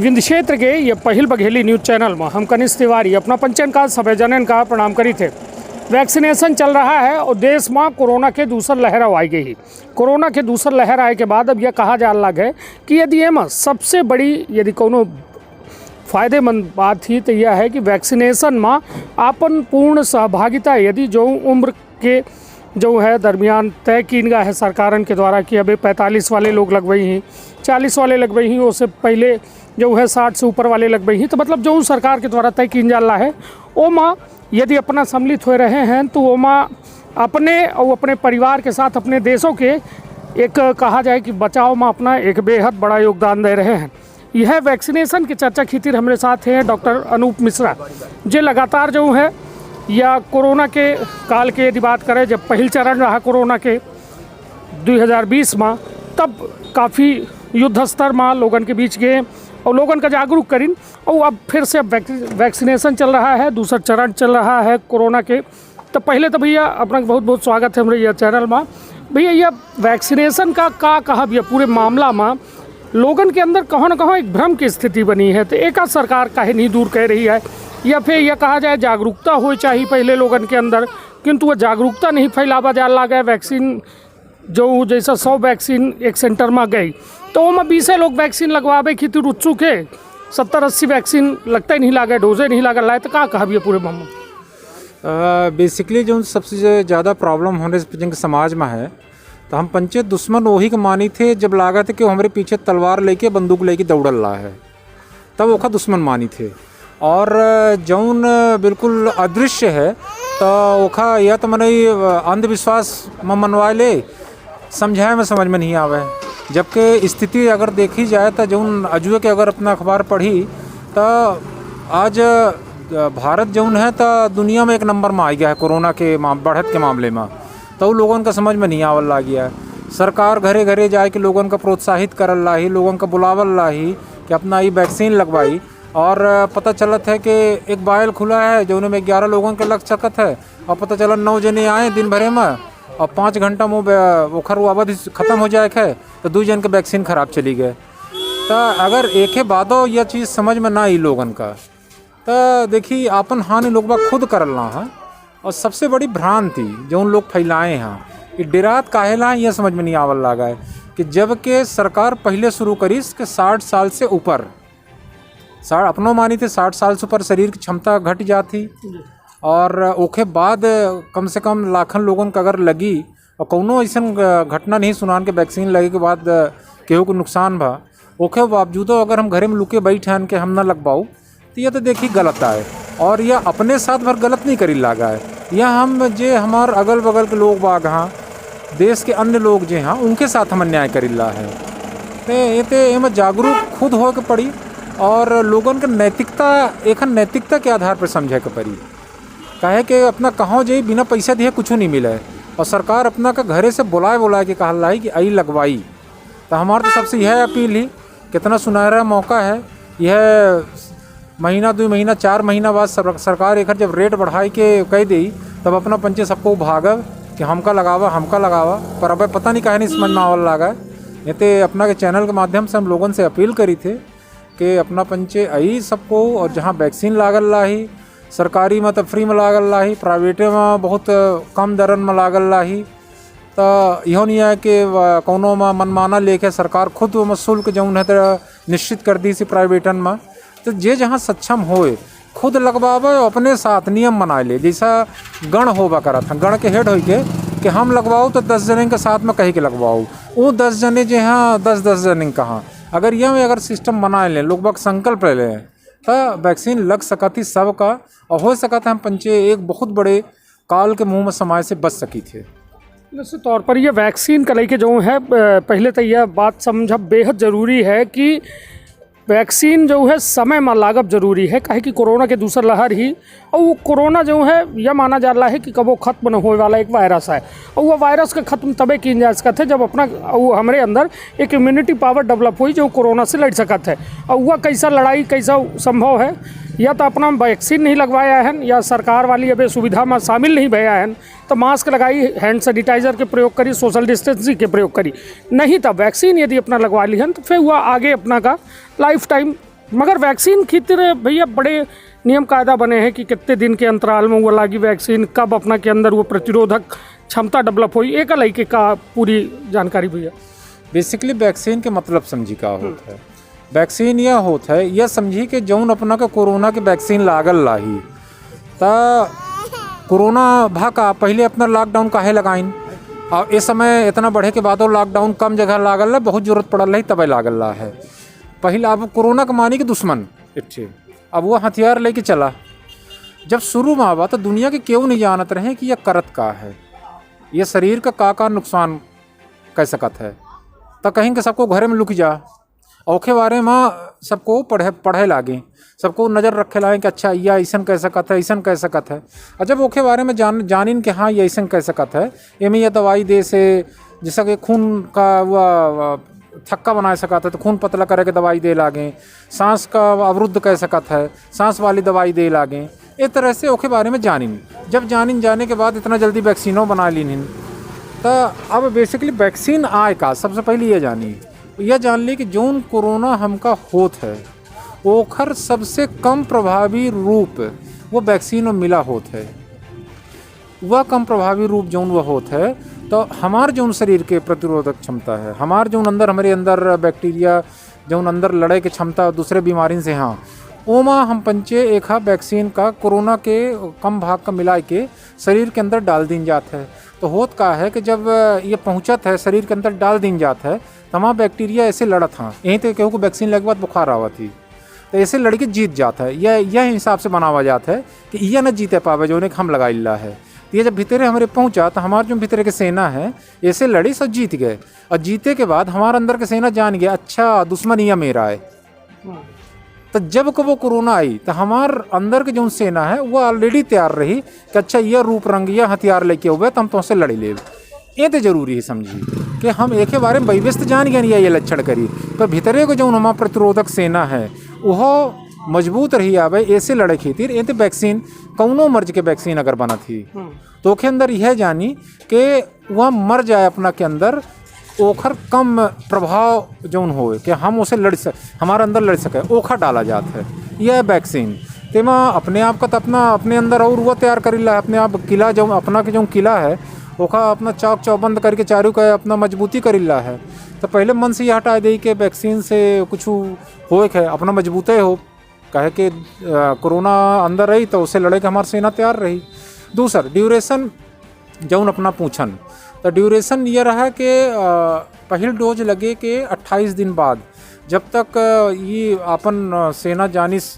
विंध्य क्षेत्र के ये पहिल बघेली न्यूज़ चैनल में हम कनिष्ठ तिवारी अपना पंचन का सभे जनन का प्रणाम करी थे। वैक्सीनेशन चल रहा है और देश में कोरोना के दूसर लहर आई गई। कोरोना के दूसर लहर आए के बाद अब यह कहा जा लग है कि यदि एम सबसे बड़ी यदि कोनो फ़ायदेमंद बात थी तो यह है कि वैक्सीनेशन में आपन पूर्ण सहभागिता यदि जो उम्र के जो है दरमियान तय की गया है सरकारन के द्वारा कि अभी 45 वाले लोग लगवाई हैं, 40 वाले लगवाई हैं, उससे पहले जो है 60 से ऊपर वाले लगवाई हैं। तो मतलब जो सरकार के द्वारा तय की जा रहा है वो माँ यदि अपना सम्मिलित हो रहे हैं तो वो माँ अपने और अपने परिवार के साथ अपने देशों के एक कहा जाए कि बचाव में अपना एक बेहद बड़ा योगदान दे रहे हैं। यह वैक्सीनेशन की चर्चा खातिर हमारे साथ हैं डॉक्टर अनूप मिश्रा, जो लगातार जो है या कोरोना के काल के यदि बात करें जब पहल चरण रहा कोरोना के 2020 में, तब काफ़ी युद्ध स्तर में लोगन के बीच गए और लोगन का जागरूक करीन। और अब फिर से अब वैक्सीनेशन चल रहा है, दूसरा चरण चल रहा है कोरोना के। तो पहले तो भैया अपना बहुत बहुत स्वागत है हमारे यह चैनल में। भैया यह वैक्सीनेशन का कहा भैया पूरे मामला में लोगन के अंदर कहाँ न कहाँ एक भ्रम की स्थिति बनी है, तो एक सरकार काहे नहीं दूर कह रही है, या फिर यह कहा जाए जागरूकता हो चाहिए पहले लोगन के अंदर, किंतु वह जागरूकता नहीं फैलावा जा लगा है। वैक्सीन जो जैसा 100 वैक्सीन एक सेंटर में गई तो वहाँ 20 लोग वैक्सीन लगवावे की उत्सुक है, 70-80 वैक्सीन लगता ही नहीं लगा, डोजे नहीं लगा लाए, तो क्या कहा भी पूरे मामले बेसिकली जो सबसे ज़्यादा प्रॉब्लम होने से समाज में है, तो हम पंचे दुश्मन वही के मानी थे जब लागा थे कि हमारे पीछे तलवार लेके बंदूक लेके दौड़ल रहा है, तब ओखा दुश्मन मानी थे। और जौन बिल्कुल अदृश्य है तो ओखा या तो मैंने अंधविश्वास में मनवाए ले, समझाए में समझ में नहीं आवे। जबकि स्थिति अगर देखी जाए तो जौन अजुए के अगर अपना अखबार पढ़ी तो आज भारत जौन है तो दुनिया में 1 नंबर में आ गया है कोरोना के बढ़त के मामले में। तो लोगों का समझ में नहीं आवल ला गया है। सरकार घरे घरे जाए कि लोगों का प्रोत्साहित करल लाही, लोगों का बुलावल लाही कि अपना ये वैक्सीन लगवाई। और पता चलत है कि एक बायल खुला है जो उनमें 11 लोगों के लग सकत है, और पता चला 9 जने आए दिन भरे में और 5 घंटा में ओखर वो अवधि ख़त्म हो जाए है तो 2 जन के वैक्सीन ख़राब चली गए। तो अगर एक ही बातों यह चीज़ समझ में ना आई लोगन का, तो देखिए अपन हानि लोग खुद करना है। और सबसे बड़ी भ्रांति जो उन लोग फैलाए हैं कि डेरात काहेला यह समझ में नहीं आवल लगा है कि जबकि सरकार पहले शुरू करी कि 60 साल से ऊपर अपनों मानी थे 60 साल से ऊपर शरीर की क्षमता घट जाती, और ओके बाद कम से कम लाखन लोगों का अगर लगी और कोनो ऐसा घटना नहीं सुनान के वैक्सीन लगे के बाद केहू को नुकसान भा, ओके बावजूदो अगर हम घरे में लुके बैठन के हम ना लगवाऊ तो यह तो देखिए गलत आए। और यह अपने साथ भर गलत नहीं करी लागा है, यह हम जे हमार अगल बगल के लोग बाग हाँ देश के अन्य लोग जे हाँ उनके साथ हम अन्याय करीला है। तो ये तो एम जागरूक खुद हो के पड़ी और लोगों के नैतिकता के आधार पर समझे के पड़ी। काहे कि अपना कहाँ जाई बिना पैसा दिए कुछ नहीं मिला है, और सरकार अपना का घरे से बुलाए के कहा लाई कि आई लगवाई। तो हमारा तो सबसे यह अपील ही, कितना सुनहरा मौका है, यह महीना 2 महीना 4 महीना बाद सरकार एक जब रेट बढ़ाई के कह दी तब अपना पंचे सबको भागव कि हमका लगावा। पर अब पता नहीं काहे नहीं समझ में आवल लगा है। ये तो अपना के चैनल के माध्यम से हम लोगों से अपील करी थे कि अपना पंचे आई सबको, और जहाँ वैक्सीन लागल लाही सरकारी में तो फ्री में लागल लाही, प्राइवेटे में बहुत कम दरन में लागल लाही। तो यहो नहीं है कि कोनो में मनमाना लेके सरकार खुद वो शुल्क जौन है तो निश्चित कर दी सी प्राइवेटन में। तो जे जहाँ सक्षम होए खुद लगवावे, अपने साथ नियम बना ले, जैसा गण होगा करा था, गण के हेड हो के कि हम लगवाओ तो 10 जने के साथ में कही के लगवाओ, वो 10 जने जे हाँ 10 जने कहाँ अगर यह अगर सिस्टम बना लें, लोग बाग संकल्प ले लें तो वैक्सीन लग सकती सबका, और हो सकता हम पंचे एक बहुत बड़े काल के मुंह में समाज से बच सकी थे। निश्चित तौर पर यह वैक्सीन का लेके जो है पहले तो यह बात समझा बेहद ज़रूरी है कि वैक्सीन जो है समय में लागब जरूरी है, काहे कि कोरोना के दूसर लहर ही, और वो कोरोना जो है यह माना जा रहा है कि कब वो खत्म न होने वाला एक वायरस है, और वो वायरस का खत्म तबे की जा सकता है जब अपना वो हमारे अंदर एक इम्यूनिटी पावर डेवलप हुई जो कोरोना से लड़ सकता है। और वह कैसा लड़ाई कैसा संभव है, या तो अपना वैक्सीन नहीं लगवाया है, या सरकार वाली अभी सुविधा में शामिल नहीं भया है, तो मास्क लगाई, हैंड सैनिटाइजर के प्रयोग करी, सोशल डिस्टेंसिंग के प्रयोग करी, नहीं तो वैक्सीन यदि अपना लगवा ली है तो फिर वह आगे अपना का लाइफ टाइम मगर वैक्सीन की तरह भैया बड़े नियम कायदा बने हैं कि कितने दिन के अंतराल में वो लागी वैक्सीन, कब अपना के अंदर वो प्रतिरोधक क्षमता डेवलप हुई, एक लड़के का पूरी जानकारी भैया। बेसिकली वैक्सीन के मतलब समझी का होता है। वैक्सीन यह होता है, यह समझी कि जौन अपना का कोरोना के वैक्सीन लागल लाही ता कोरोना भाका पहले अपना लॉकडाउन काहे लगाइन, और इस समय इतना बढ़े के बाद लॉकडाउन कम जगह लागल है, बहुत जरूरत पड़ल रही तब लागल ला है। पहले अब कोरोना का मानी कि दुश्मन इच्छे, अब वो हथियार लेके चला। जब शुरू में आवा तो दुनिया के क्यों नहीं जानत रहे कि यह करत का है, यह शरीर का नुकसान कह सकत है। तो कहीं के सबको घरे में लुक जा, औखे बारे में सबको पढ़े लागे, सबको नज़र रखे लागे कि अच्छा यह ऐसा कह सकत है, ऐसा कह सकत है। और जब औखे बारे में जानिन कि हाँ ये ऐसा कह सकत है, एमें यह दवाई दे से जैसा कि खून का वह थक्का बना सकता है तो खून पतला करे के दवाई दे लागे, सांस का अवरुद्ध कह सकत है, सांस वाली दवाई दे लागे। इस तरह से ओके बारे में जानिन, जब जाने के बाद इतना जल्दी वैक्सीनों बना लीन। तो अब बेसिकली वैक्सीन आए का सबसे पहले यह जान ली कि जौन कोरोना हमका होत है ओखर सबसे कम प्रभावी रूप वो वैक्सीन में मिला होत है। वह कम प्रभावी रूप जौन वह होत है तो हमार जौन शरीर के प्रतिरोधक क्षमता है, हमार जौन अंदर हमारे अंदर बैक्टीरिया जौन अंदर लड़े के क्षमता दूसरे बीमारी से, हाँ ओमा हम पंचे एक वैक्सीन का कोरोना के कम भाग का मिला के शरीर के अंदर डाल दिन जाता है। तो होत का है कि जब ये पहुँचत है शरीर के अंदर डाल दिन जाता है तो हमारा बैक्टीरिया ऐसे लड़त हाँ, यहीं तो केहू को वैक्सीन लगे बाद बुखार आवा थी तो ऐसे लड़के जीत जाता है। यह हिसाब से बनावा जाता है कि यह न जीते पावे जो हम लगाई ला है। तो ये जब भीतरे हमारे पहुंचा तो हमारे जो भीतरे के सेना है ऐसे लड़ी सब जीत गए, और जीते के बाद हमारे अंदर के सेना जान गया अच्छा दुश्मन यह मेरा है। तो जब को वो कोरोना आई तो हमार अंदर के जो सेना है वो ऑलरेडी तैयार रही कि अच्छा यह रूप रंग यह हथियार लेके हुए तो हम तुमसे लड़ी ले। ये तो जरूरी है समझी कि हम एक बारे में व्यस्त जान गए ये लक्षण करी, पर भीतरे को जो हमारा प्रतिरोधक सेना है वह मजबूत रही आवे ऐसे लड़े खातिर। ये तो वैक्सीन कौनो मर्ज के वैक्सीन अगर बना थी तो के अंदर यह जानी कि वह मर जाए अपना के अंदर ओखर कम प्रभाव जौन हो कि हम उसे हमारे अंदर लड़ सके ओखर डाला जाता है यह वैक्सीन। तेमा अपने आप का तो अपने अंदर और वह तैयार करी ला अपने आप किला जो अपना के जो किला है ओखा अपना चौक चौबंद करके चारू का अपना मजबूती करी ला है। तो पहले मन से यह हटा दे कि वैक्सीन से कुछ हो है अपना मजबूते हो कहे कि कोरोना अंदर रही तो उसे लड़े के हमारी सेना तैयार रही। दूसरा ड्यूरेशन जौन अपना पूछन तो ड्यूरेशन ये रहा कि पहल डोज लगे कि 28 दिन बाद जब तक ये अपन सेना जानिस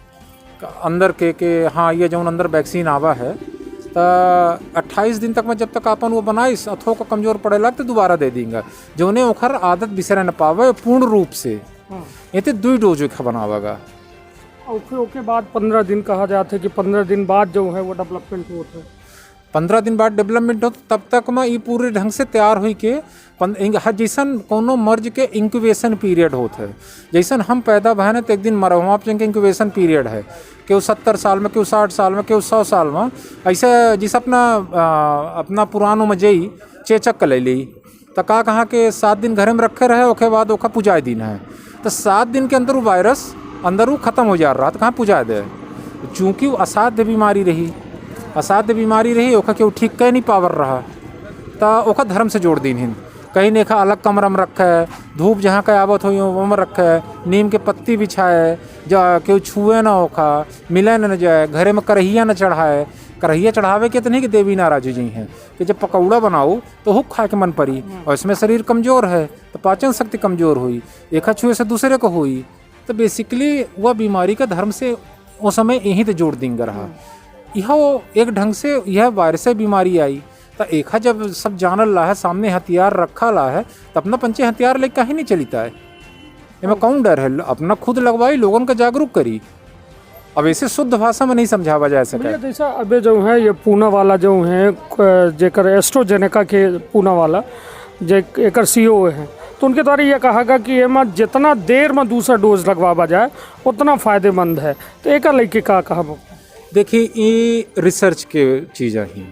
अंदर के हाँ ये जौन अंदर वैक्सीन आवा है तो 28 दिन तक में जब तक अपन वो बनाइस अथो का कमज़ोर पड़े लग तो दोबारा दे देंगे जो उन्हें ओखर आदत बिसरे न पावे पूर्ण रूप से। ये तो 2 डोज बनावेगा। ओके बाद 15 दिन कहा जाता है कि 15 दिन बाद जो है वो डेवलपमेंट होता है। 15 दिन बाद डेवलपमेंट हो तब तक में ये पूरे ढंग से तैयार हुई के जैसन कोनो मर्ज के इंक्यूबेशन पीरियड होता है। जैसन हम पैदा भय तो एक दिन मरा वहाँ पर इंक्यूबेशन पीरियड है कि 70 साल में क्यों 60 साल में क्यों 100 साल में ऐसे जिस अपना पुरानों में जई चेचक कर ले ली तो कहा कि 7 दिन घर में रखे रहे ओके बाद ओखा पुजाए दिन है तो 7 दिन के अंदर वो वायरस अंदर वो ख़त्म हो जा रहा तो कहाँ पुजाए दे। चूँकि वो असाध्य बीमारी रही ओखा केव ठीक कह नहीं पावर रहा तो ओखा धर्म से जोड़ दीन हिंद कहीं नेखा अलग कमरा में रखा है, धूप जहाँ का आवत हो वो में रखा है, नीम के पत्ती बिछाए जा केव छुए ना ओखा मिले न जाए, घरे में करहिया न चढ़ाए। करहिया चढ़ावे के तो नहीं कि देवी नाराज जी हैं कि जब पकौड़ा बनाओ तो हुक खा के मन पड़ी और इसमें शरीर कमज़ोर है तो पाचन शक्ति कमज़ोर हुई, एक छुए से दूसरे को हुई तो बेसिकली वह बीमारी का धर्म से उस समय यहीं तो जोड़ देंगे रहा। यह एक ढंग से यह वायरस बीमारी आई तो एक जब सब जानल ला है सामने हथियार रखा ला है तो अपना पंचे हथियार लेके कहीं नहीं चलता है। इनमें कौन डर है, अपना खुद लगवाई लोगों का जागरूक करी। अब ऐसे शुद्ध भाषा में नहीं समझावा जा सके। जैसा अबे जो है ये पूना वाला जो है जेकर एस्ट्रोजेनेका के पूना वाला जे एक CEO है तो उनके द्वारा यह कहा गया कि एमा जितना देर में दूसरा डोज लगवावा जाए उतना फ़ायदेमंद है। तो एक लड़के का कहा देखिए ये रिसर्च के चीज़ ही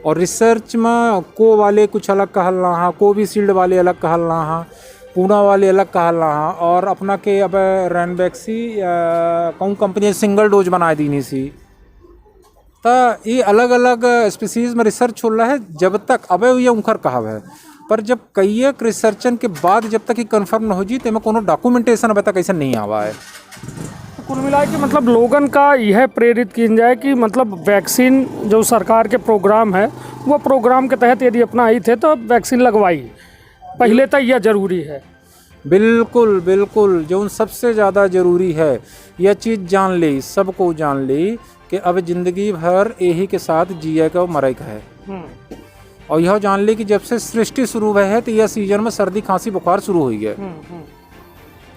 और रिसर्च में को वाले कुछ अलग कहल ना हा, कोविशील्ड वाले अलग कहल ना हा। पूना वाले अलग कहला हाँ और अपना के अब रैनबैक्सी कौन कंपनी सिंगल डोज बना दी नहीं सी तो ये अलग अलग स्पीसीज में रिसर्च हो रहा है जब तक अब ये उनकर कहाव है पर जब कई एक रिसर्चन के बाद जब तक ये कंफर्म न हो जी तो कोनो डॉक्यूमेंटेशन अब तक ऐसा नहीं आवा है। कुल मिला के मतलब लोगन का यह प्रेरित किया जाए कि मतलब वैक्सीन जो सरकार के प्रोग्राम है वो प्रोग्राम के तहत यदि अपना आई थे तो वैक्सीन लगवाई पहले तक यह जरूरी है। बिल्कुल बिल्कुल जो सबसे ज़्यादा ज़रूरी है यह चीज़ जान ली सबको जान ली कि अब ज़िंदगी भर यही के साथ जिए का मरे का है और यह जान ली कि जब से सृष्टि शुरू हुई है तो यह सीजन में सर्दी खांसी बुखार शुरू हुई है।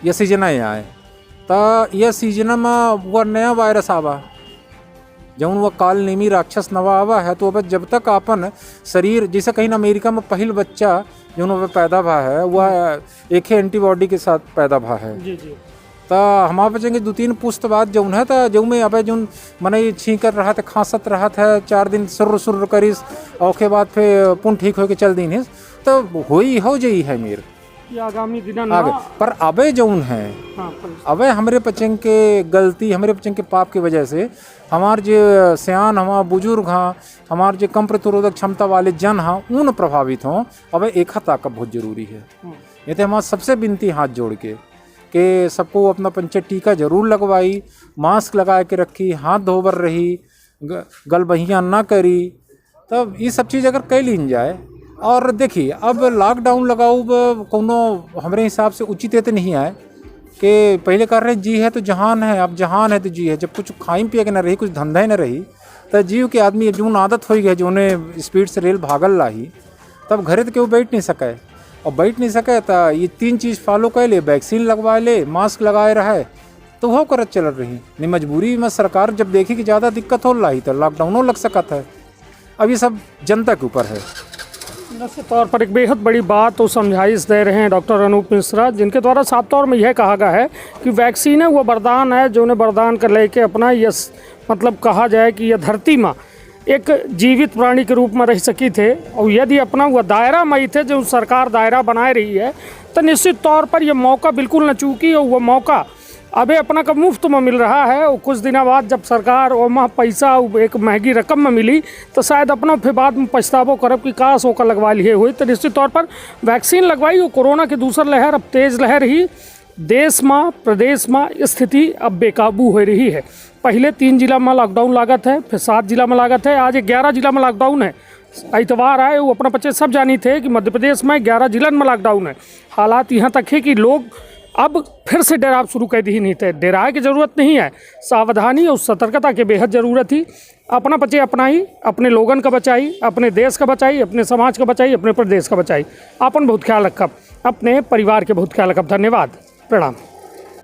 यह सीजन है आए तो यह सीजन में वह नया वायरस आवा जब वह काल नेमी राक्षस नवा आवा है तो अब जब तक अपन शरीर जैसे कहीं अमेरिका में पहल बच्चा जो वह पैदा भा है वह एक ही एंटीबॉडी के साथ पैदा भा है जी जी तो हमारे बचेंगे 2-3 पुस्त बाद जौन है तो जो में अब जो मने छींक रहा था खांसत रहा था 4 दिन सुर करीस और के बाद फिर पुन ठीक होके चल दी तो होई हो जाई है मेर ये आगामी दिन आगे पर अबे जौन है अबे हमारे बच्चन के गलती हमारे बच्चन के पाप की वजह से हमार जो सियान हमार बुजुर्ग हाँ हमार जो कम प्रतिरोधक क्षमता वाले जन हाँ उन प्रभावित हों अब एक ताकत बहुत जरूरी है। ये तो हमारा सबसे विनती हाथ जोड़ के कि सबको अपना पंचायत टीका जरूर लगवाई मास्क लगा के रखी हाथ धोबर रही गल बहियाँ ना करी तब ये सब चीज़ अगर कह लीन जाए और देखिए अब लॉकडाउन लगाओ कोनो हमारे हिसाब से उचित तो नहीं है कि पहले कर रहे जी है तो जहान है अब जहान है तो जी है जब कुछ खाई पिए के न रही कुछ धंधा ही न रही तो जीव के आदमी जून आदत हो गई जो उन्हें स्पीड से रेल भागल रही तब घरे तो क्यों बैठ नहीं सके और बैठ नहीं सके तो ये 3 चीज़ फॉलो कर ले वैक्सीन लगवा ले मास्क लगाए रहे तो वो करत चल रही नहीं मजबूरी में सरकार जब देखी कि ज़्यादा दिक्कत हो रही तो लॉकडाउनों लग सकता है। अब ये सब जनता के ऊपर है। निश्चित तौर पर एक बेहद बड़ी बात तो समझाइश दे रहे हैं डॉक्टर अनूप मिश्रा जिनके द्वारा साफ तौर में यह कहा गया है कि वैक्सीन है वो वरदान है जो उन्हें वरदान कर लेके अपना यह मतलब कहा जाए कि यह धरती माँ एक जीवित प्राणी के रूप में रह सकी थे और यदि अपना वह दायरा मई थे जो सरकार दायरा बनाए रही है तो निश्चित तौर पर यह मौका बिल्कुल न चूकी और वह मौका अभी अपना का मुफ्त में मिल रहा है और कुछ दिनों बाद जब सरकार वहाँ पैसा एक महंगी रकम में मिली तो शायद अपना फिर बाद में पछतावो करब कि काश होकर लगवा लिए हुई तो निश्चित तौर पर वैक्सीन लगवाई और कोरोना की दूसरी लहर अब तेज़ लहर ही देश में प्रदेश में स्थिति अब बेकाबू हो रही है। पहले 3 जिला में लॉकडाउन लागत है फिर 7 जिला में लागत है आज 11 जिला में लॉकडाउन है। इतवार आए वो अपना बच्चे सब जानी थे कि मध्य प्रदेश में 11 जिलन में लॉकडाउन है। हालात यहाँ तक है कि लोग अब फिर से डराव शुरू कर दी नहीं थे। डराए की ज़रूरत नहीं है सावधानी और सतर्कता की बेहद ज़रूरत थी। अपना बचे अपना ही अपने लोगन का बचाई अपने देश का बचाई अपने समाज का बचाई अपने प्रदेश का बचाई अपन बहुत ख्याल रखब अपने परिवार के बहुत ख्याल रखब। धन्यवाद प्रणाम।